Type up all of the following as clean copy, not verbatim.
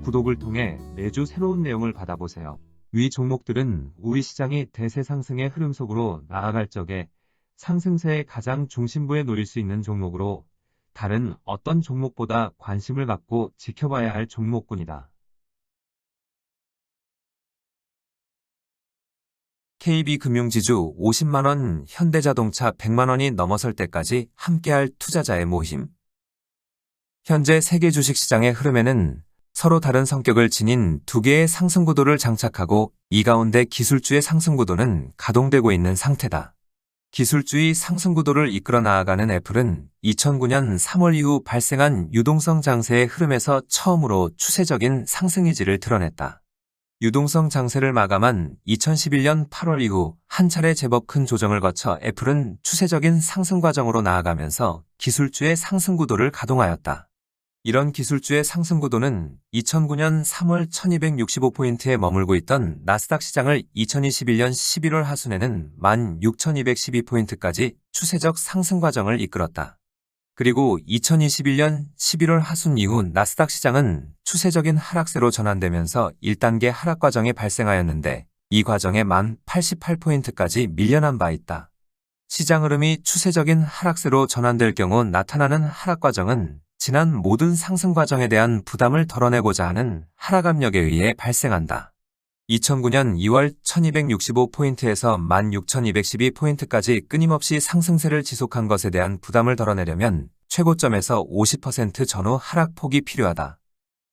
구독을 통해 매주 새로운 내용을 받아보세요. 위 종목들은 우리 시장이 대세 상승의 흐름 속으로 나아갈 적에 상승세의 가장 중심부에 놓일 수 있는 종목으로 다른 어떤 종목보다 관심을 갖고 지켜봐야 할 종목군이다. KB금융지주 50만원, 현대자동차 100만원이 넘어설 때까지 함께할 투자자의 모임. 현재 세계 주식시장의 흐름에는 서로 다른 성격을 지닌 두 개의 상승구도를 장착하고 이 가운데 기술주의 상승구도는 가동되고 있는 상태다. 기술주의 상승구도를 이끌어 나아가는 애플은 2009년 3월 이후 발생한 유동성 장세의 흐름에서 처음으로 추세적인 상승 의지를 드러냈다. 유동성 장세를 마감한 2011년 8월 이후 한 차례 제법 큰 조정을 거쳐 애플은 추세적인 상승 과정으로 나아가면서 기술주의 상승 구도를 가동하였다. 이런 기술주의 상승 구도는 2009년 3월 1265포인트에 머물고 있던 나스닥 시장을 2021년 11월 하순에는 16,212포인트까지 추세적 상승 과정을 이끌었다. 그리고 2021년 11월 하순 이후 나스닥 시장은 추세적인 하락세로 전환되면서 1단계 하락 과정이 발생하였는데 이 과정에 1088포인트까지 밀려난 바 있다. 시장 흐름이 추세적인 하락세로 전환될 경우 나타나는 하락 과정은 지난 모든 상승 과정에 대한 부담을 덜어내고자 하는 하락 압력에 의해 발생한다. 2009년 2월 1265포인트에서 16,212포인트까지 끊임없이 상승세를 지속한 것에 대한 부담을 덜어내려면 최고점에서 50% 전후 하락폭이 필요하다.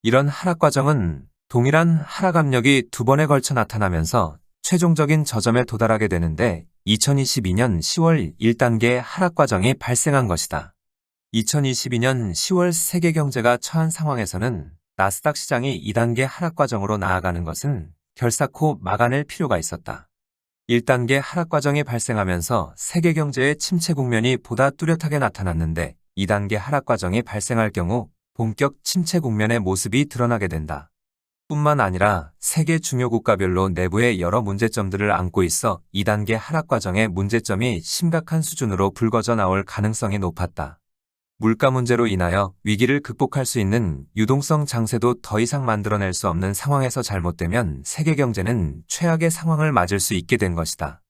이런 하락 과정은 동일한 하락 압력이 두 번에 걸쳐 나타나면서 최종적인 저점에 도달하게 되는데 2022년 10월 1단계 하락 과정이 발생한 것이다. 2022년 10월 세계 경제가 처한 상황에서는 나스닥 시장이 2단계 하락 과정으로 나아가는 것은 결사코 막아낼 필요가 있었다. 1단계 하락 과정이 발생하면서 세계 경제의 침체 국면이 보다 뚜렷하게 나타났는데 2단계 하락 과정이 발생할 경우 본격 침체 국면의 모습이 드러나게 된다. 뿐만 아니라 세계 주요 국가별로 내부의 여러 문제점들을 안고 있어 2단계 하락 과정의 문제점이 심각한 수준으로 불거져 나올 가능성이 높았다. 물가 문제로 인하여 위기를 극복할 수 있는 유동성 장세도 더 이상 만들어낼 수 없는 상황에서 잘못되면 세계 경제는 최악의 상황을 맞을 수 있게 된 것이다.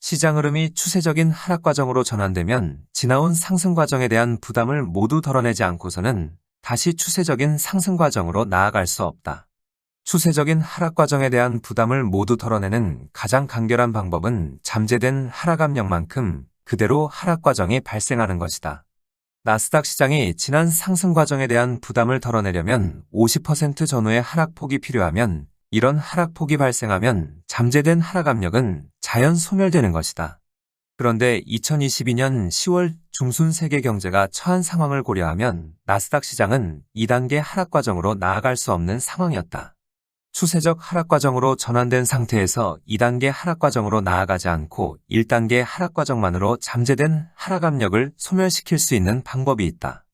시장 흐름이 추세적인 하락 과정으로 전환되면 지나온 상승 과정에 대한 부담을 모두 덜어내지 않고서는 다시 추세적인 상승 과정으로 나아갈 수 없다. 추세적인 하락 과정에 대한 부담을 모두 덜어내는 가장 간결한 방법은 잠재된 하락 압력만큼 그대로 하락 과정이 발생하는 것이다. 나스닥 시장이 지난 상승 과정에 대한 부담을 덜어내려면 50% 전후의 하락폭이 필요하면 이런 하락폭이 발생하면 잠재된 하락 압력은 자연 소멸되는 것이다. 그런데 2022년 10월 중순 세계 경제가 처한 상황을 고려하면 나스닥 시장은 2단계 하락 과정으로 나아갈 수 없는 상황이었다. 추세적 하락 과정으로 전환된 상태에서 2단계 하락 과정으로 나아가지 않고 1단계 하락 과정만으로 잠재된 하락 압력을 소멸시킬 수 있는 방법이 있다.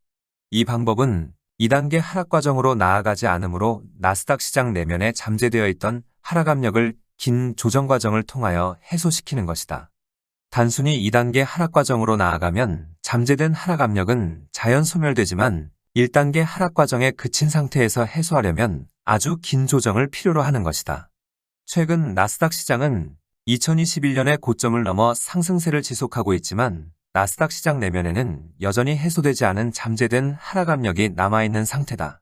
이 방법은 2단계 하락 과정으로 나아가지 않으므로 나스닥 시장 내면에 잠재되어 있던 하락 압력을 긴 조정 과정을 통하여 해소시키는 것이다. 단순히 2단계 하락 과정으로 나아가면 잠재된 하락 압력은 자연 소멸되지만 1단계 하락 과정에 그친 상태에서 해소하려면 아주 긴 조정을 필요로 하는 것이다. 최근 나스닥 시장은 2021년의 고점을 넘어 상승세를 지속하고 있지만 나스닥 시장 내면에는 여전히 해소되지 않은 잠재된 하락 압력이 남아있는 상태다.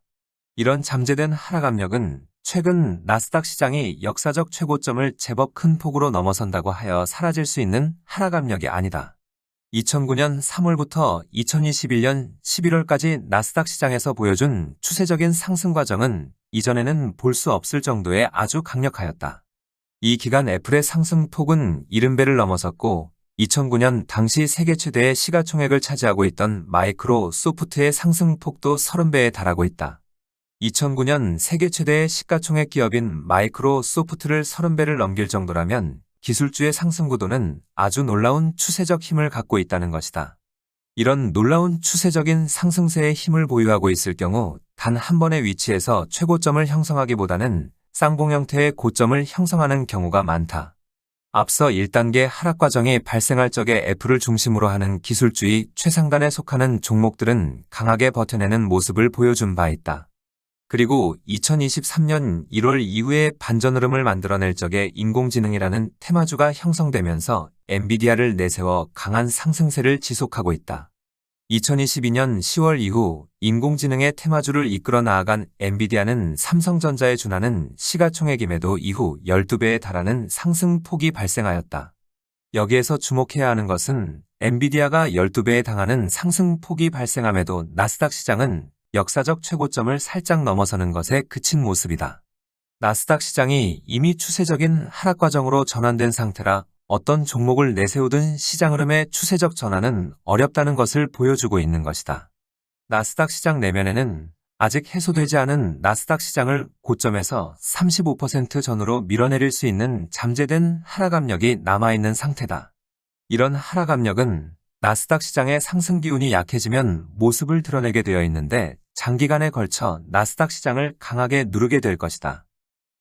이런 잠재된 하락 압력은 최근 나스닥 시장이 역사적 최고점을 제법 큰 폭으로 넘어선다고 하여 사라질 수 있는 하락 압력이 아니다. 2009년 3월부터 2021년 11월까지 나스닥 시장에서 보여준 추세적인 상승 과정은 이전에는 볼 수 없을 정도의 아주 강력하였다. 이 기간 애플의 상승폭은 70배를 넘어섰고 2009년 당시 세계 최대의 시가총액을 차지하고 있던 마이크로소프트의 상승폭도 30배에 달하고 있다. 2009년 세계 최대의 시가총액 기업인 마이크로소프트를 30배를 넘길 정도라면 기술주의 상승 구도는 아주 놀라운 추세적 힘을 갖고 있다는 것이다. 이런 놀라운 추세적인 상승세의 힘을 보유하고 있을 경우 단 한 번의 위치에서 최고점을 형성하기보다는 쌍봉 형태의 고점을 형성하는 경우가 많다. 앞서 1단계 하락 과정이 발생할 적에 애플을 중심으로 하는 기술주의 최상단에 속하는 종목들은 강하게 버텨내는 모습을 보여준 바 있다. 그리고 2023년 1월 이후에 반전흐름을 만들어낼 적에 인공지능이라는 테마주가 형성되면서 엔비디아를 내세워 강한 상승세를 지속하고 있다. 2022년 10월 이후 인공지능의 테마주를 이끌어 나아간 엔비디아는 삼성전자에 준하는 시가총액임에도 이후 12배에 달하는 상승폭이 발생하였다. 여기에서 주목해야 하는 것은 엔비디아가 12배에 달하는 상승폭이 발생함에도 나스닥 시장은 역사적 최고점을 살짝 넘어서는 것에 그친 모습이다. 나스닥 시장이 이미 추세적인 하락 과정으로 전환된 상태라 어떤 종목을 내세우든 시장 흐름의 추세적 전환은 어렵다는 것을 보여주고 있는 것이다. 나스닥 시장 내면에는 아직 해소되지 않은 나스닥 시장을 고점에서 35% 전후로 밀어내릴 수 있는 잠재된 하락 압력이 남아있는 상태다. 이런 하락 압력은 나스닥 시장의 상승 기운이 약해지면 모습을 드러내게 되어 있는데 장기간에 걸쳐 나스닥 시장을 강하게 누르게 될 것이다.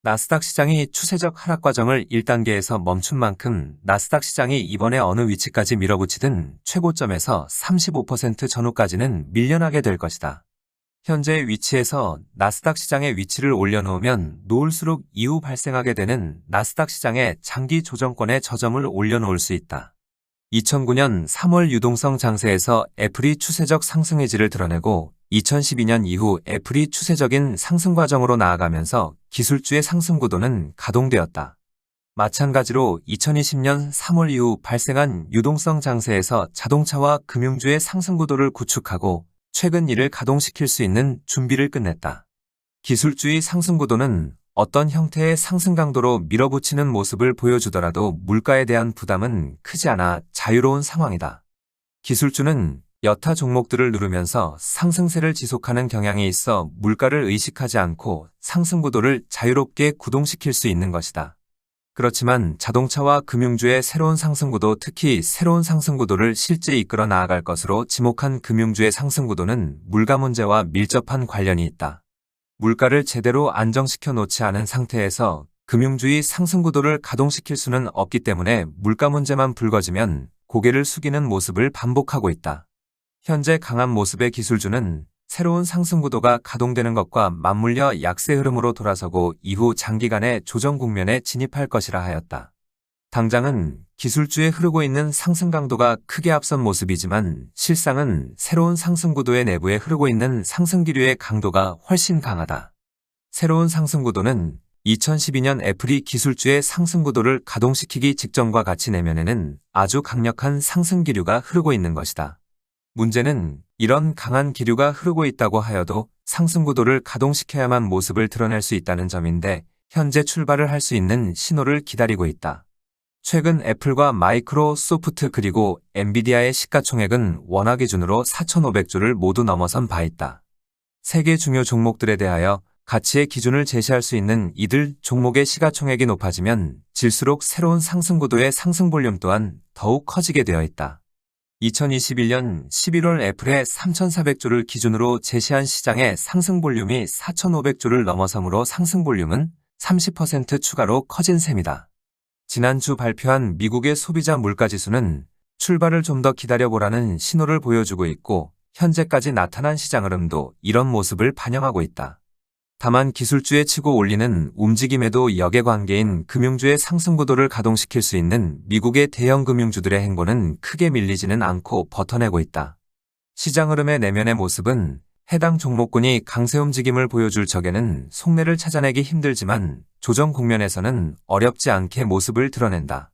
나스닥 시장이 추세적 하락 과정을 1단계에서 멈춘 만큼 나스닥 시장이 이번에 어느 위치까지 밀어붙이든 최고점에서 35% 전후까지는 밀려나게 될 것이다. 현재 위치에서 나스닥 시장의 위치를 올려놓으면 놓을수록 이후 발생하게 되는 나스닥 시장의 장기 조정권의 저점을 올려놓을 수 있다. 2009년 3월 유동성 장세에서 애플이 추세적 상승 의지를 드러내고 2012년 이후 애플이 추세적인 상승 과정으로 나아가면서 기술주의 상승 구도는 가동되었다. 마찬가지로 2020년 3월 이후 발생한 유동성 장세에서 자동차와 금융주의 상승 구도를 구축하고 최근 이를 가동시킬 수 있는 준비를 끝냈다. 기술주의 상승 구도는 어떤 형태의 상승 강도로 밀어붙이는 모습을 보여주더라도 물가에 대한 부담은 크지 않아 자유로운 상황이다. 기술주는 여타 종목들을 누르면서 상승세를 지속하는 경향이 있어 물가를 의식하지 않고 상승 구도를 자유롭게 구동시킬 수 있는 것이다. 그렇지만 자동차와 금융주의 새로운 상승 구도, 특히 새로운 상승 구도를 실제 이끌어 나아갈 것으로 지목한 금융주의 상승 구도는 물가 문제와 밀접한 관련이 있다. 물가를 제대로 안정시켜 놓지 않은 상태에서 금융주의 상승 구도를 가동시킬 수는 없기 때문에 물가 문제만 불거지면 고개를 숙이는 모습을 반복하고 있다. 현재 강한 모습의 기술주는 새로운 상승 구도가 가동되는 것과 맞물려 약세 흐름으로 돌아서고 이후 장기간의 조정 국면에 진입할 것이라 하였다. 당장은 기술주에 흐르고 있는 상승 강도가 크게 앞선 모습이지만 실상은 새로운 상승 구도의 내부에 흐르고 있는 상승 기류의 강도가 훨씬 강하다. 새로운 상승 구도는 2012년 애플이 기술주의 상승 구도를 가동시키기 직전과 같이 내면에는 아주 강력한 상승 기류가 흐르고 있는 것이다. 문제는 이런 강한 기류가 흐르고 있다고 하여도 상승 구도를 가동시켜야만 모습을 드러낼 수 있다는 점인데 현재 출발을 할 수 있는 신호를 기다리고 있다. 최근 애플과 마이크로소프트 그리고 엔비디아의 시가총액은 원화 기준으로 4,500조를 모두 넘어선 바 있다. 세계 중요 종목들에 대하여 가치의 기준을 제시할 수 있는 이들 종목의 시가총액이 높아지면 질수록 새로운 상승 구도의 상승 볼륨 또한 더욱 커지게 되어 있다. 2021년 11월 애플의 3,400조를 기준으로 제시한 시장의 상승 볼륨이 4,500조를 넘어서므로 상승 볼륨은 30% 추가로 커진 셈이다. 지난주 발표한 미국의 소비자 물가지수는 출발을 좀 더 기다려보라는 신호를 보여주고 있고 현재까지 나타난 시장 흐름도 이런 모습을 반영하고 있다. 다만 기술주에 치고 올리는 움직임에도 역외관계인 금융주의 상승 구도를 가동시킬 수 있는 미국의 대형 금융주들의 행보는 크게 밀리지는 않고 버텨내고 있다. 시장 흐름의 내면의 모습은 해당 종목군이 강세 움직임을 보여줄 적에는 속내를 찾아내기 힘들지만 조정 국면에서는 어렵지 않게 모습을 드러낸다.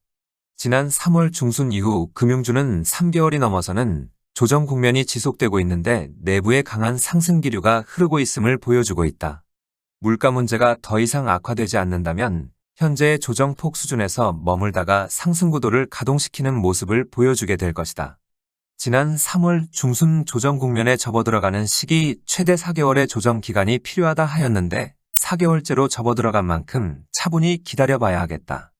지난 3월 중순 이후 금융주는 3개월이 넘어서는 조정 국면이 지속되고 있는데 내부에 강한 상승 기류가 흐르고 있음을 보여주고 있다. 물가 문제가 더 이상 악화되지 않는다면 현재의 조정폭 수준에서 머물다가 상승 구도를 가동시키는 모습을 보여주게 될 것이다. 지난 3월 중순 조정 국면에 접어들어가는 시기 최대 4개월의 조정 기간이 필요하다 하였는데 4개월째로 접어들어간 만큼 차분히 기다려봐야 하겠다.